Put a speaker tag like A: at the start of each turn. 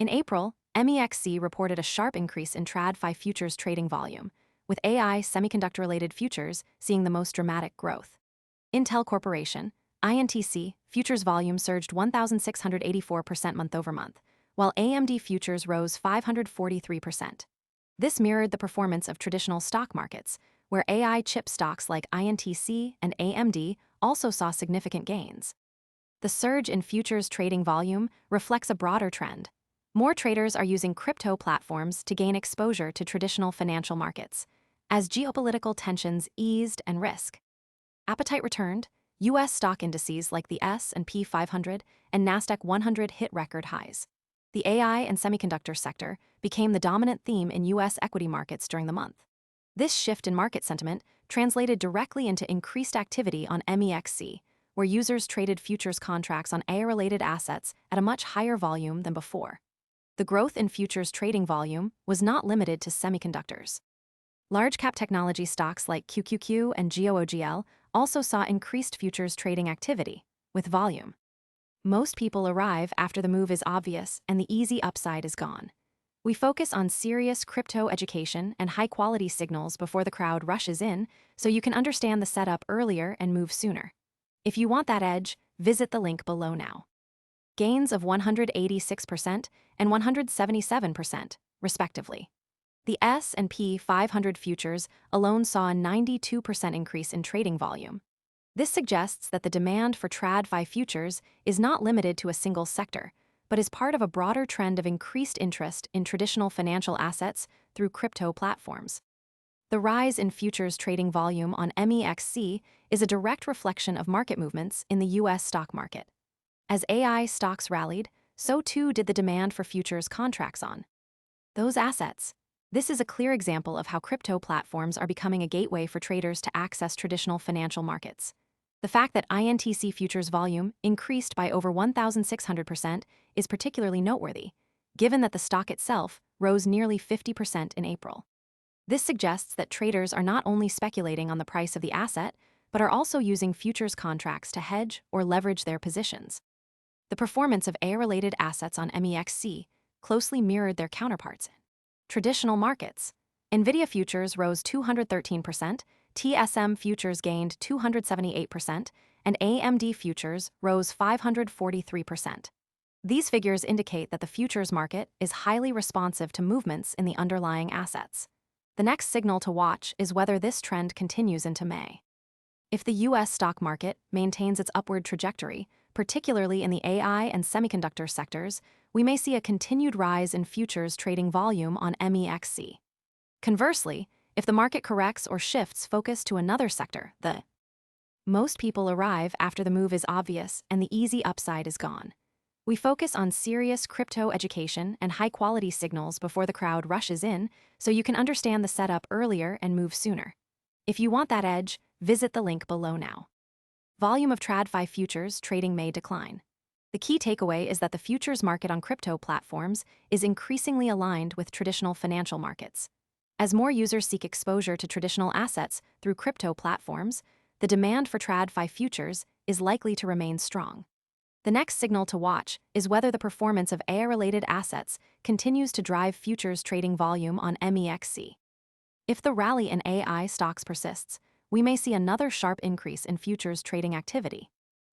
A: In April, MEXC reported a sharp increase in TradFi futures trading volume, with AI semiconductor-related futures seeing the most dramatic growth. Intel Corporation, INTC, futures volume surged 1,684% month-over-month, while AMD futures rose 543%. This mirrored the performance of traditional stock markets, where AI chip stocks like INTC and AMD also saw significant gains. The surge in futures trading volume reflects a broader trend. More traders are using crypto platforms to gain exposure to traditional financial markets, as geopolitical tensions eased and risk appetite returned. U.S. stock indices like the S&P 500 and NASDAQ 100 hit record highs. The AI and semiconductor sector became the dominant theme in U.S. equity markets during the month. This shift in market sentiment translated directly into increased activity on MEXC, where users traded futures contracts on AI-related assets at a much higher volume than before. The growth in futures trading volume was not limited to semiconductors. Large-cap technology stocks like QQQ and GOOGL also saw increased futures trading activity, with volume. Most people arrive after the move is obvious and the easy upside is gone. We focus on serious crypto education and high-quality signals before the crowd rushes in, so you can understand the setup earlier and move sooner. If you want that edge, visit the link below now. Gains of 186% and 177%, respectively. The S&P 500 futures alone saw a 92% increase in trading volume. This suggests that the demand for TradFi futures is not limited to a single sector, but is part of a broader trend of increased interest in traditional financial assets through crypto platforms. The rise in futures trading volume on MEXC is a direct reflection of market movements in the U.S. stock market. As AI stocks rallied, so too did the demand for futures contracts on those assets. This is a clear example of how crypto platforms are becoming a gateway for traders to access traditional financial markets. The fact that INTC futures volume increased by over 1,600% is particularly noteworthy, given that the stock itself rose nearly 50% in April. This suggests that traders are not only speculating on the price of the asset, but are also using futures contracts to hedge or leverage their positions. The performance of AI-related assets on MEXC closely mirrored their counterparts in traditional markets. NVIDIA futures rose 213%, TSM futures gained 278%, and AMD futures rose 543%. These figures indicate that the futures market is highly responsive to movements in the underlying assets. The next signal to watch is whether this trend continues into May. If the U.S. stock market maintains its upward trajectory, particularly in the AI and semiconductor sectors, we may see a continued rise in futures trading volume on MEXC. Conversely, if the market corrects or shifts focus to another sector, most people arrive after the move is obvious and the easy upside is gone. We focus on serious crypto education and high-quality signals before the crowd rushes in, so you can understand the setup earlier and move sooner. If you want that edge, visit the link below now. Volume of TradFi futures trading may decline. The key takeaway is that the futures market on crypto platforms is increasingly aligned with traditional financial markets. As more users seek exposure to traditional assets through crypto platforms, the demand for TradFi futures is likely to remain strong. The next signal to watch is whether the performance of AI-related assets continues to drive futures trading volume on MEXC. If the rally in AI stocks persists, we may see another sharp increase in futures trading activity.